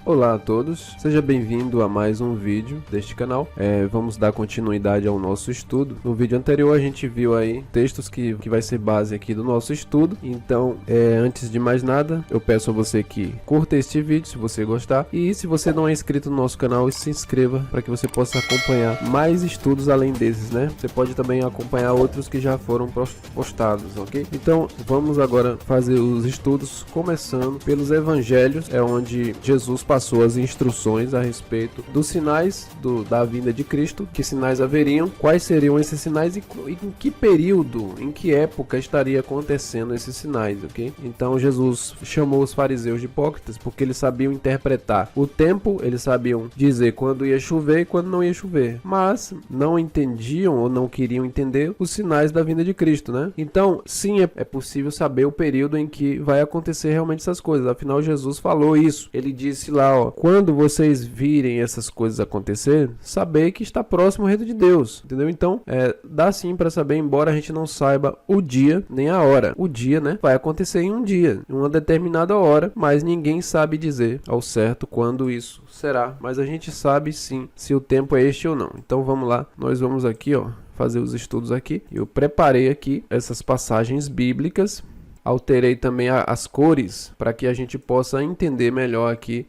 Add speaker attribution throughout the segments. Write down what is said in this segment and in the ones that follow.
Speaker 1: Olá a todos, seja bem-vindo a mais um vídeo deste canal. Vamos dar continuidade ao nosso estudo. No vídeo anterior a gente viu aí textos que vai ser base aqui do nosso estudo. Então, antes de mais nada, eu peço a você que curta este vídeo se você gostar. E se você não é inscrito no nosso canal, se inscreva para que você possa acompanhar mais estudos além desses, né? Você pode também acompanhar outros que já foram postados, ok? Então, vamos agora fazer os estudos, começando pelos evangelhos, onde Jesus passou as instruções a respeito dos sinais da vinda de Cristo, que sinais haveriam, quais seriam esses sinais e em que período, em que época estaria acontecendo esses sinais, ok? Então Jesus chamou os fariseus de hipócritas porque eles sabiam interpretar o tempo, eles sabiam dizer quando ia chover e quando não ia chover, mas não entendiam ou não queriam entender os sinais da vinda de Cristo, né? Então, sim, é possível saber o período em que vai acontecer realmente essas coisas, afinal Jesus falou isso, ele disse lá, quando vocês virem essas coisas acontecer, saber que está próximo o reino de Deus, entendeu? Então, dá sim para saber, embora a gente não saiba o dia nem a hora. O dia, né, vai acontecer em um dia, em uma determinada hora, mas ninguém sabe dizer ao certo quando isso será, mas a gente sabe sim se o tempo é este ou não. Então vamos lá, nós vamos aqui, fazer os estudos aqui. Eu preparei aqui essas passagens bíblicas. Alterei também as cores para que a gente possa entender melhor aqui.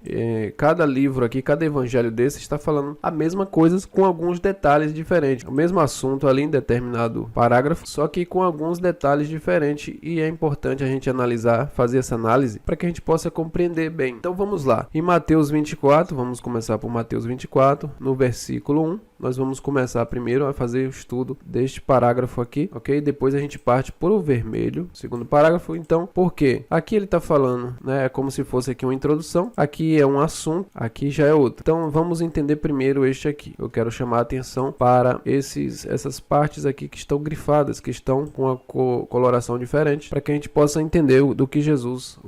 Speaker 1: Cada livro aqui, cada evangelho desse está falando a mesma coisa com alguns detalhes diferentes. O mesmo assunto ali em determinado parágrafo, só que com alguns detalhes diferentes. E é importante a gente analisar, fazer essa análise para que a gente possa compreender bem. Então vamos lá. Em Mateus 24, vamos começar por Mateus 24, no versículo 1. Nós vamos começar primeiro a fazer o estudo deste parágrafo aqui, ok? Depois a gente parte por o vermelho, segundo parágrafo. Então, por quê? Aqui ele está falando, né? É como se fosse aqui uma introdução. Aqui é um assunto, aqui já é outro. Então, vamos entender primeiro este aqui. Eu quero chamar a atenção para essas partes aqui que estão grifadas, que estão com a coloração diferente, para que a gente possa entender o que Jesus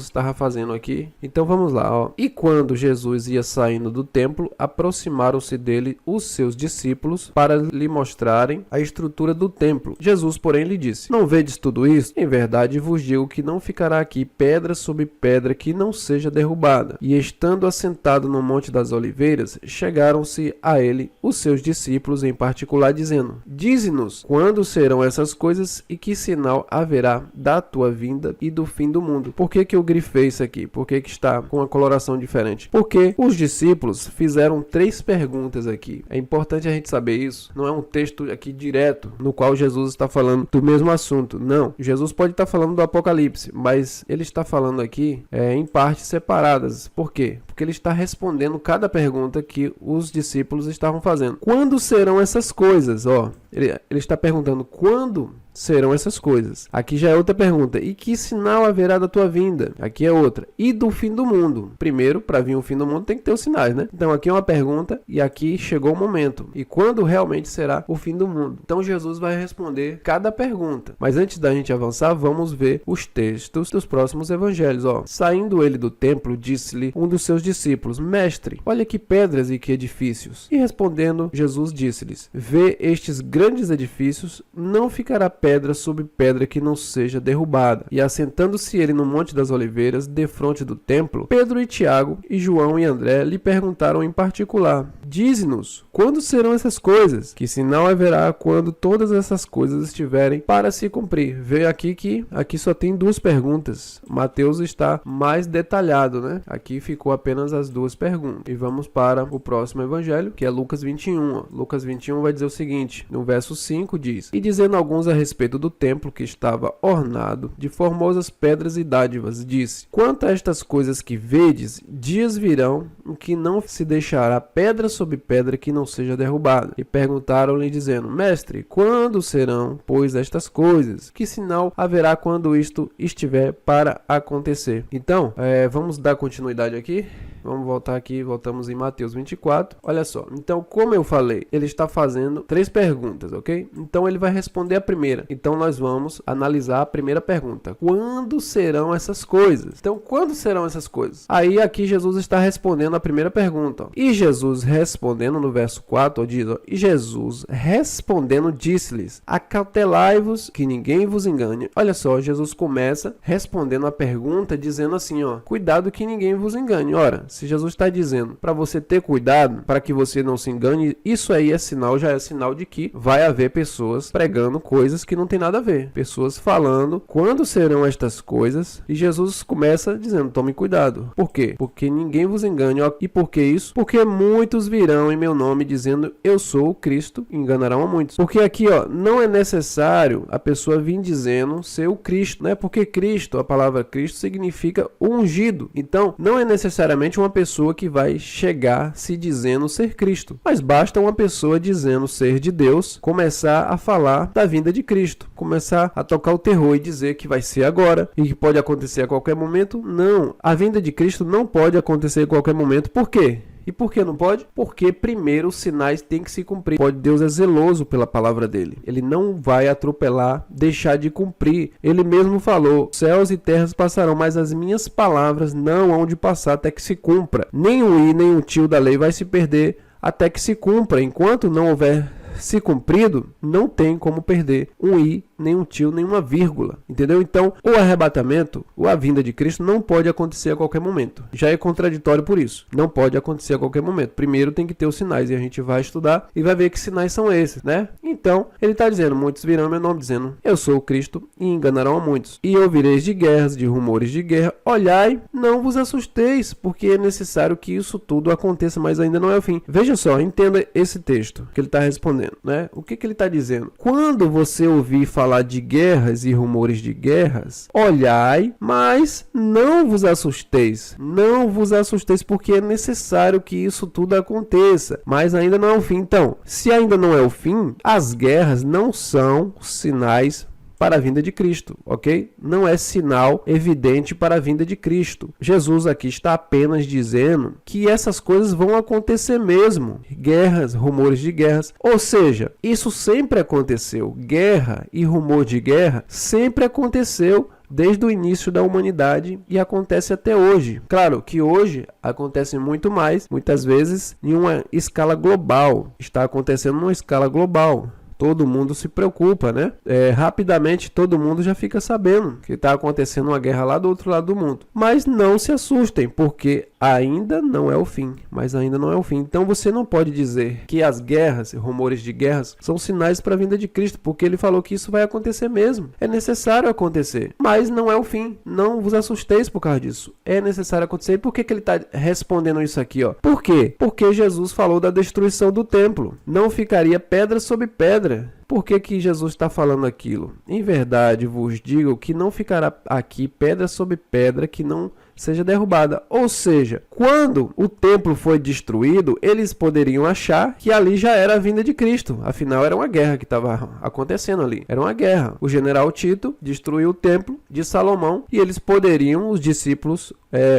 Speaker 1: estava fazendo aqui. Então, vamos lá, E quando Jesus ia saindo do templo, aproximaram-se dele os seus discípulos para lhe mostrarem a estrutura do templo. Jesus, porém, lhe disse: não vedes tudo isso? Em verdade vos digo que não ficará aqui pedra sobre pedra que não seja derrubada. E estando assentado no Monte das Oliveiras, chegaram-se a ele os seus discípulos em particular, dizendo: dize-nos quando serão essas coisas e que sinal haverá da tua vinda e do fim do mundo. Por que eu grifei isso aqui? Por que está com uma coloração diferente? Porque os discípulos fizeram 3 perguntas aqui. É importante a gente saber isso. Não é um texto aqui direto no qual Jesus está falando do mesmo assunto. Não. Jesus pode estar falando do Apocalipse, mas ele está falando aqui em partes separadas. Por quê? Porque ele está respondendo cada pergunta que os discípulos estavam fazendo. Quando serão essas coisas? Ele está perguntando quando serão essas coisas. Aqui já é outra pergunta. E que sinal haverá da tua vinda? Aqui é outra. E do fim do mundo? Primeiro, para vir o fim do mundo tem que ter os sinais, né? Então aqui é uma pergunta e aqui chegou o momento. E quando realmente será o fim do mundo? Então Jesus vai responder cada pergunta. Mas antes da gente avançar, vamos ver os textos dos próximos evangelhos. Saindo ele do templo, disse-lhe um dos seus discípulos: mestre, olha que pedras e que edifícios. E respondendo, Jesus disse-lhes: vê estes grandes edifícios, não ficará pedra sobre pedra que não seja derrubada. E assentando-se ele no Monte das Oliveiras, defronte do templo, Pedro e Tiago e João e André lhe perguntaram em particular: dize-nos, quando serão essas coisas? Que sinal haverá quando todas essas coisas estiverem para se cumprir? Vê aqui que aqui só tem 2 perguntas. Mateus está mais detalhado, né? Aqui ficou apenas as 2 perguntas. E vamos para o próximo evangelho, que é Lucas 21. Lucas 21 vai dizer o seguinte, no verso 5 diz: e dizendo alguns a respeito do templo que estava ornado de formosas pedras e dádivas, disse: quanto a estas coisas que vedes, dias virão em que não se deixará pedra sobre pedra que não seja derrubada. E perguntaram-lhe dizendo: mestre, quando serão, pois, estas coisas? Que sinal haverá quando isto estiver para acontecer? Então, vamos dar continuidade aqui. Vamos voltar aqui, voltamos em Mateus 24. Olha só, então como eu falei, ele está fazendo 3 perguntas, ok? Então ele vai responder a primeira. Então nós vamos analisar a primeira pergunta. Quando serão essas coisas? Então quando serão essas coisas? Aí aqui Jesus está respondendo a primeira pergunta. E Jesus respondendo no verso 4, diz, e Jesus respondendo disse-lhes: acautelai-vos que ninguém vos engane. Olha só, Jesus começa respondendo a pergunta dizendo assim, cuidado que ninguém vos engane. Ora, se Jesus está dizendo para você ter cuidado, para que você não se engane, isso aí já é sinal de que vai haver pessoas pregando coisas que não tem nada a ver. Pessoas falando quando serão estas coisas, e Jesus começa dizendo, tome cuidado. Por quê? Porque ninguém vos engane. E por que isso? Porque muitos virão em meu nome dizendo, eu sou o Cristo, e enganarão a muitos. Porque aqui, não é necessário a pessoa vir dizendo ser o Cristo, né? Porque Cristo, a palavra Cristo significa ungido. Então, não é necessariamente uma pessoa que vai chegar se dizendo ser Cristo, mas basta uma pessoa dizendo ser de Deus começar a falar da vinda de Cristo, começar a tocar o terror e dizer que vai ser agora e que pode acontecer a qualquer momento. Não, a vinda de Cristo não pode acontecer a qualquer momento. Por quê? E por que não pode? Porque primeiro os sinais têm que se cumprir. Deus é zeloso pela palavra dele. Ele não vai atropelar, deixar de cumprir. Ele mesmo falou, céus e terras passarão, mas as minhas palavras não hão de passar até que se cumpra. Nem o i, nem o tio da lei vai se perder até que se cumpra. Enquanto não houver se cumprido, não tem como perder um i, nem um tio, nem uma vírgula, entendeu? Então, o arrebatamento, ou a vinda de Cristo, não pode acontecer a qualquer momento. Já é contraditório por isso. Não pode acontecer a qualquer momento. Primeiro tem que ter os sinais, e a gente vai estudar e vai ver que sinais são esses, né? Então, ele está dizendo, muitos virão em meu nome, dizendo, eu sou o Cristo, e enganarão a muitos. E ouvireis de guerras, de rumores de guerra, olhai, não vos assusteis, porque é necessário que isso tudo aconteça, mas ainda não é o fim. Veja só, entenda esse texto que ele está respondendo, né? O que ele está dizendo? Quando você ouvir falar de guerras e rumores de guerras, olhai, mas não vos assusteis. Não vos assusteis, porque é necessário que isso tudo aconteça, mas ainda não é o fim. Então, se ainda não é o fim, as guerras não são sinais para a vinda de Cristo, ok? Não é sinal evidente para a vinda de Cristo. Jesus aqui está apenas dizendo que essas coisas vão acontecer mesmo. Guerras, rumores de guerras. Ou seja, isso sempre aconteceu. Guerra e rumor de guerra sempre aconteceu desde o início da humanidade e acontece até hoje. Claro que hoje acontece muito mais, muitas vezes em uma escala global. Está acontecendo numa escala global. Todo mundo se preocupa, né? Rapidamente todo mundo já fica sabendo que está acontecendo uma guerra lá do outro lado do mundo. Mas não se assustem, porque ainda não é o fim. Mas ainda não é o fim. Então você não pode dizer que as guerras, rumores de guerras, são sinais para a vinda de Cristo, porque ele falou que isso vai acontecer mesmo. É necessário acontecer, mas não é o fim. Não vos assusteis por causa disso. É necessário acontecer. E por que ele está respondendo isso aqui? Por quê? Porque Jesus falou da destruição do templo. Não ficaria pedra sobre pedra. Por que Jesus está falando aquilo? Em verdade vos digo que não ficará aqui pedra sobre pedra que não seja derrubada. Ou seja, quando o templo foi destruído, eles poderiam achar que ali já era a vinda de Cristo. Afinal, era uma guerra que estava acontecendo ali. Era uma guerra. O general Tito destruiu o templo de Salomão e eles poderiam, os discípulos,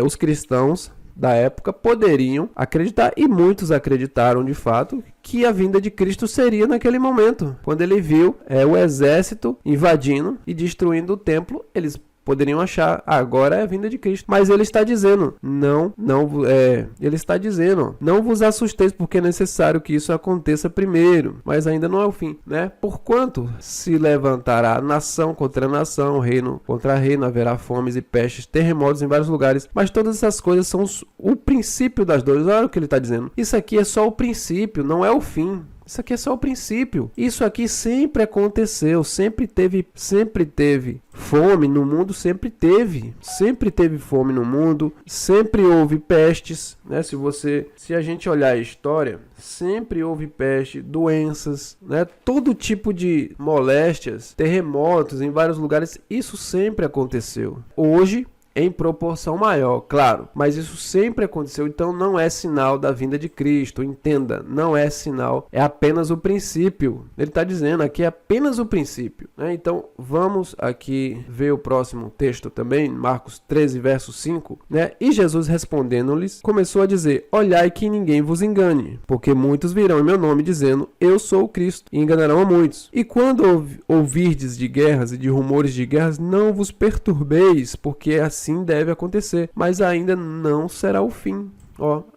Speaker 1: os cristãos da época, poderiam acreditar, e muitos acreditaram de fato, que a vinda de Cristo seria naquele momento. Quando ele viu o exército invadindo e destruindo o templo, eles poderiam achar, agora é a vinda de Cristo. Mas ele está dizendo, ele está dizendo, não vos assusteis, porque é necessário que isso aconteça primeiro, mas ainda não é o fim, né? Porquanto se levantará nação contra nação, reino contra reino, haverá fomes e pestes, terremotos em vários lugares, mas todas essas coisas são o princípio das dores. Olha o que ele está dizendo, isso aqui é só o princípio, não é o fim. Isso aqui é só o princípio. Isso aqui sempre aconteceu, sempre teve fome no mundo, sempre teve fome no mundo, sempre houve pestes, né? Se a gente olhar a história, sempre houve peste, doenças, né? Todo tipo de moléstias, terremotos em vários lugares, isso sempre aconteceu. Hoje, em proporção maior, claro, mas isso sempre aconteceu, então não é sinal da vinda de Cristo, entenda, não é sinal, é apenas o princípio. Ele está dizendo aqui, é apenas o princípio, né? Então vamos aqui ver o próximo texto também, Marcos 13, verso 5, né? E Jesus respondendo-lhes, começou a dizer, olhai que ninguém vos engane, porque muitos virão em meu nome dizendo, eu sou o Cristo, e enganarão a muitos. E quando ouvirdes de guerras e de rumores de guerras, não vos perturbeis, porque assim deve acontecer, mas ainda não será o fim.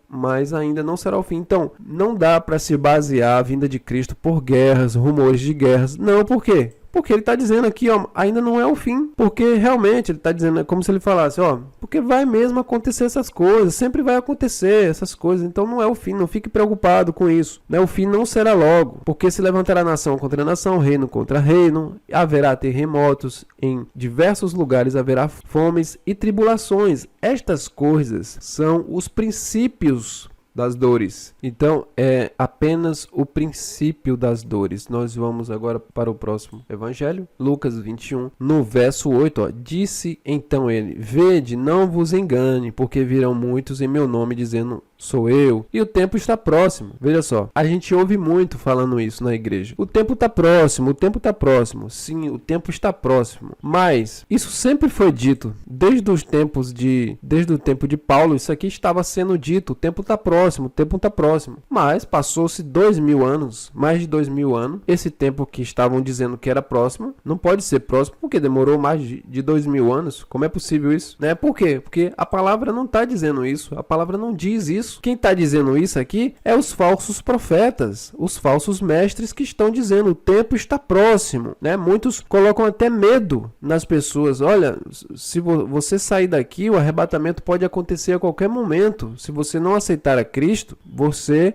Speaker 1: Mas ainda não será o fim. Então, não dá para se basear a vinda de Cristo por guerras, rumores de guerras. Não, por quê? Porque ele está dizendo aqui, ó, ainda não é o fim. Porque realmente ele está dizendo, é como se ele falasse, ó, porque vai mesmo acontecer essas coisas, sempre vai acontecer essas coisas, então não é o fim, não fique preocupado com isso, né? O fim não será logo, porque se levantará nação contra nação, reino contra reino, haverá terremotos, em diversos lugares haverá fomes e tribulações. Estas coisas são os princípios das dores. Então, é apenas o princípio das dores. Nós vamos agora para o próximo evangelho, Lucas 21, no verso 8, ó, disse então ele, vede, não vos engane, porque virão muitos em meu nome dizendo, sou eu, e o tempo está próximo. Veja só, a gente ouve muito falando isso na igreja. O tempo está próximo, o tempo está próximo. Sim, o tempo está próximo. Mas isso sempre foi dito. Desde o tempo de Paulo, isso aqui estava sendo dito. O tempo está próximo, o tempo está próximo. Mas passou-se 2000 anos, mais de 2000 anos. Esse tempo que estavam dizendo que era próximo, não pode ser próximo, porque demorou mais de 2000 anos. Como é possível isso? Né? Por quê? Porque a palavra não está dizendo isso. A palavra não diz isso. Quem está dizendo isso aqui é os falsos profetas, os falsos mestres que estão dizendo o tempo está próximo, né? Muitos colocam até medo nas pessoas. Olha, se você sair daqui, o arrebatamento pode acontecer a qualquer momento. Se você não aceitar a Cristo, você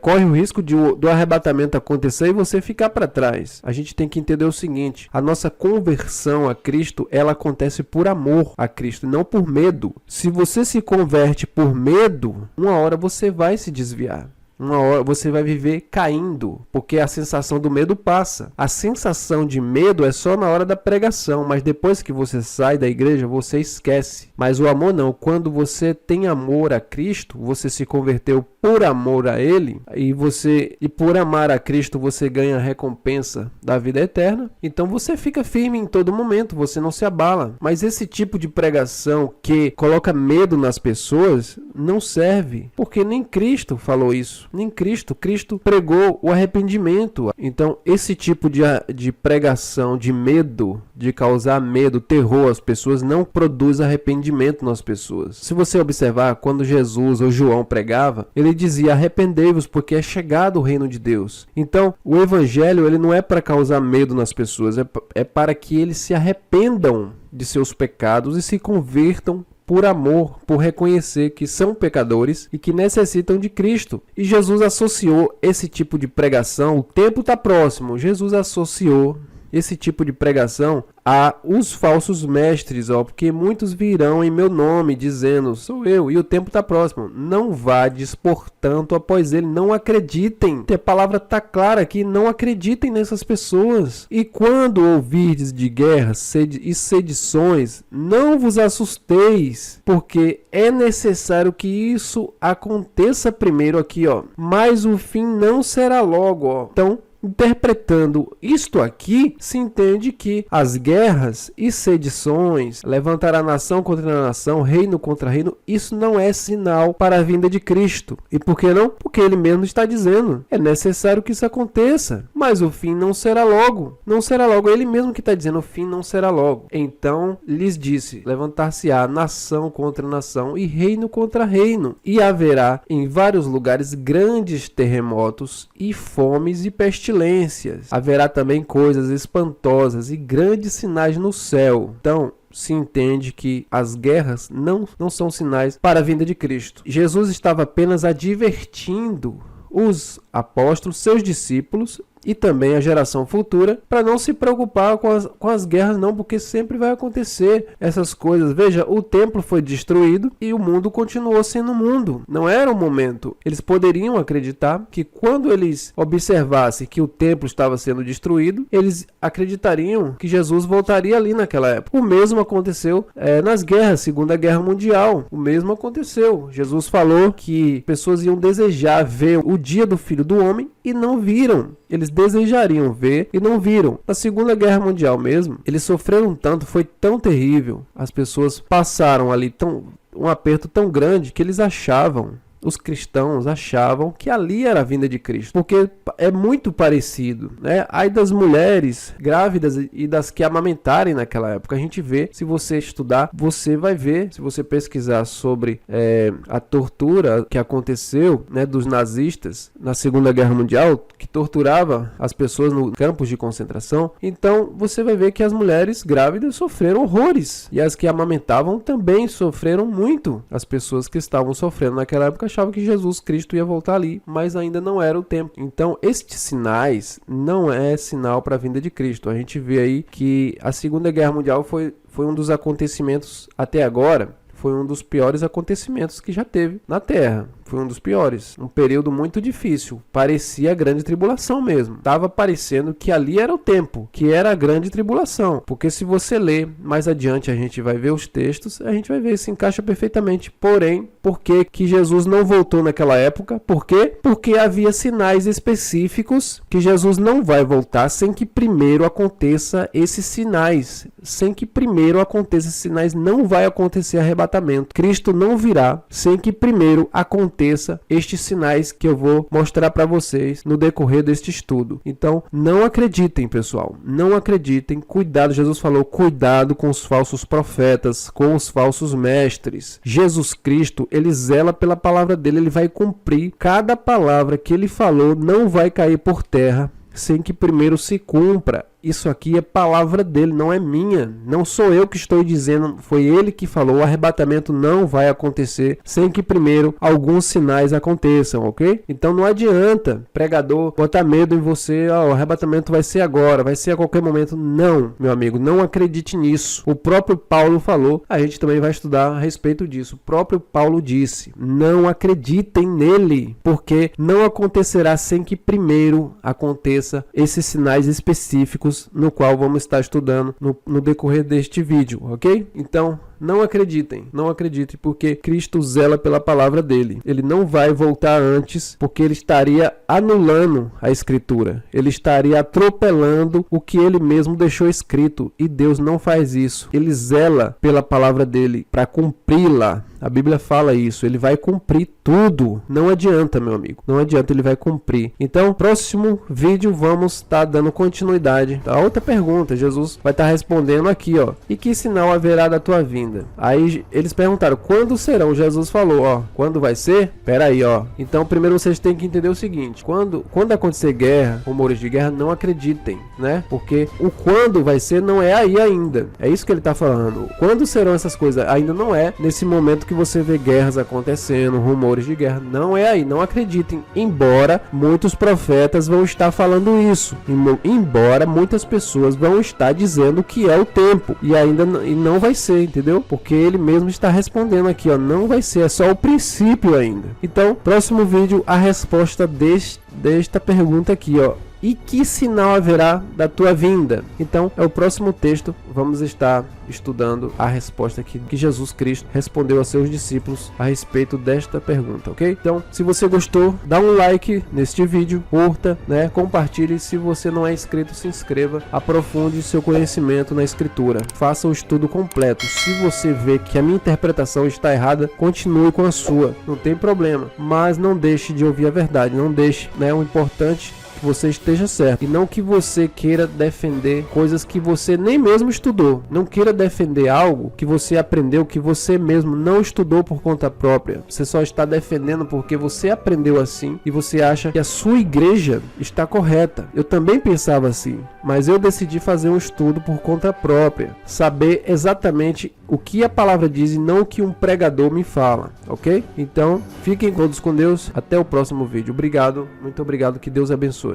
Speaker 1: corre o risco do arrebatamento acontecer e você ficar para trás. A gente tem que entender o seguinte, a nossa conversão a Cristo, ela acontece por amor a Cristo, não por medo. Se você se converte por medo, uma hora você vai se desviar. Uma hora você vai viver caindo, porque a sensação do medo passa. A sensação de medo é só na hora da pregação, mas depois que você sai da igreja, você esquece. Mas o amor não. Quando você tem amor a Cristo, você se converteu por amor a Ele, e por amar a Cristo você ganha a recompensa da vida eterna. Então você fica firme em todo momento, você não se abala. Mas esse tipo de pregação que coloca medo nas pessoas não serve, porque nem Cristo falou isso. Nem Cristo pregou o arrependimento. Então esse tipo de pregação de medo, de causar medo, terror às pessoas, não produz arrependimento nas pessoas. Se você observar, quando Jesus ou João pregava, ele dizia, arrependei-vos porque é chegado o reino de Deus. Então o evangelho ele não é para causar medo nas pessoas, é para que eles se arrependam de seus pecados e se convertam por amor, por reconhecer que são pecadores e que necessitam de Cristo. E Jesus associou esse tipo de pregação, o tempo está próximo, Jesus associou esse tipo de pregação a os falsos mestres, porque muitos virão em meu nome dizendo, sou eu, e o tempo está próximo. Não vades, portanto, após ele, não acreditem. A palavra está clara aqui, não acreditem nessas pessoas. E quando ouvirdes de guerras e sedições, não vos assusteis, porque é necessário que isso aconteça primeiro aqui, mas o fim não será logo, Então, interpretando isto aqui, se entende que as guerras e sedições, levantará nação contra nação, reino contra reino, isso não é sinal para a vinda de Cristo. E por que não? Porque ele mesmo está dizendo, é necessário que isso aconteça, mas o fim não será logo. Não será logo, ele mesmo que está dizendo, o fim não será logo. Então lhes disse, levantar-se-á nação contra nação e reino contra reino, e haverá em vários lugares grandes terremotos e fomes e pestilências. Haverá também coisas espantosas e grandes sinais no céu. Então, se entende que as guerras não são sinais para a vinda de Cristo. Jesus estava apenas advertindo os apóstolos, seus discípulos, e também a geração futura, para não se preocupar com as guerras não, porque sempre vai acontecer essas coisas. Veja, o templo foi destruído e o mundo continuou sendo mundo. Não era o momento. Eles poderiam acreditar que quando eles observassem que o templo estava sendo destruído, eles acreditariam que Jesus voltaria ali naquela época. O mesmo aconteceu nas guerras, Segunda Guerra Mundial. O mesmo aconteceu. Jesus falou que pessoas iam desejar ver o dia do Filho do Homem e não viram. Eles desejariam ver e não viram. Na Segunda Guerra Mundial mesmo, eles sofreram tanto, foi tão terrível. As pessoas passaram ali um aperto tão grande que eles achavam os cristãos achavam que ali era a vinda de Cristo, porque é muito parecido, né? Aí das mulheres grávidas e das que amamentarem naquela época, a gente vê, se você estudar, você vai ver, se você pesquisar sobre a tortura que aconteceu, né, dos nazistas na Segunda Guerra Mundial, que torturava as pessoas no campos de concentração, então você vai ver que as mulheres grávidas sofreram horrores, e as que amamentavam também sofreram muito. As pessoas que estavam sofrendo naquela época achavam que Jesus Cristo ia voltar ali, mas ainda não era o tempo. Então, estes sinais não é sinal para a vinda de Cristo. A gente vê aí que a Segunda Guerra Mundial foi um dos acontecimentos até agora, foi um dos piores acontecimentos que já teve na Terra. Foi um dos piores. Um período muito difícil. Parecia a grande tribulação mesmo. Estava parecendo que ali era o tempo, que era a grande tribulação. Porque se você ler mais adiante, a gente vai ver os textos, a gente vai ver se encaixa perfeitamente. Porém, por que Jesus não voltou naquela época? Por quê? Porque havia sinais específicos que Jesus não vai voltar sem que primeiro aconteça esses sinais. Sem que primeiro aconteça esses sinais, não vai acontecer arrebatamento. Cristo não virá sem que primeiro aconteça estes sinais que eu vou mostrar para vocês no decorrer deste estudo. Então, não acreditem, pessoal. Não acreditem. Cuidado, Jesus falou, cuidado com os falsos profetas, com os falsos mestres. Jesus Cristo, ele zela pela palavra dele, ele vai cumprir. Cada palavra que ele falou não vai cair por terra sem que primeiro se cumpra. Isso aqui é palavra dele, não é minha. Não sou eu que estou dizendo, foi ele que falou. O arrebatamento não vai acontecer sem que primeiro alguns sinais aconteçam, ok? Então não adianta pregador botar medo em você, o arrebatamento vai ser agora, vai ser a qualquer momento. Não, meu amigo, não acredite nisso. O próprio Paulo falou, a gente também vai estudar a respeito disso. O próprio Paulo disse, não acreditem nele, porque não acontecerá sem que primeiro aconteça esses sinais específicos no qual vamos estar estudando no decorrer deste vídeo, ok? Então, não acreditem, porque Cristo zela pela palavra dele. Ele não vai voltar antes, porque ele estaria anulando a Escritura. Ele estaria atropelando o que ele mesmo deixou escrito, e Deus não faz isso. Ele zela pela palavra dele para cumpri-la. A Bíblia fala isso, ele vai cumprir tudo. Não adianta, meu amigo, não adianta, ele vai cumprir. Então, próximo vídeo vamos estar dando continuidade a outra pergunta. Jesus vai estar respondendo aqui, ó. E que sinal haverá da tua vinda? Aí eles perguntaram, quando serão? Jesus falou, ó, quando vai ser? Pera aí, ó. Então, primeiro vocês têm que entender o seguinte, quando acontecer guerra, rumores de guerra, não acreditem, né? Porque o quando vai ser não é aí ainda. É isso que ele está falando. Quando serão essas coisas? Ainda não é nesse momento que você vê guerras acontecendo, rumores de guerra, não é aí, não acreditem, embora muitos profetas vão estar falando isso, embora muitas pessoas vão estar dizendo que é o tempo, e ainda não vai ser, entendeu? Porque ele mesmo está respondendo aqui, ó, não vai ser, é só o princípio ainda. Então, próximo vídeo, a resposta desta pergunta aqui, ó. E que sinal haverá da tua vinda? Então, é o próximo texto. Vamos estar estudando a resposta que Jesus Cristo respondeu a seus discípulos a respeito desta pergunta, ok? Então, se você gostou, dá um like neste vídeo, curta, né? Compartilhe. Se você não é inscrito, se inscreva. Aprofunde seu conhecimento na Escritura. Faça o estudo completo. Se você vê que a minha interpretação está errada, continue com a sua. Não tem problema. Mas não deixe de ouvir a verdade. Não deixe, né? O importante que você esteja certo, e não que você queira defender coisas que você nem mesmo estudou. Não queira defender algo que você aprendeu, que você mesmo não estudou por conta própria. Você só está defendendo porque você aprendeu assim e você acha que a sua igreja está correta. Eu também pensava assim, mas eu decidi fazer um estudo por conta própria, saber exatamente o que a palavra diz e não o que um pregador me fala, ok? Então, fiquem todos com Deus, até o próximo vídeo. Obrigado, muito obrigado, que Deus abençoe.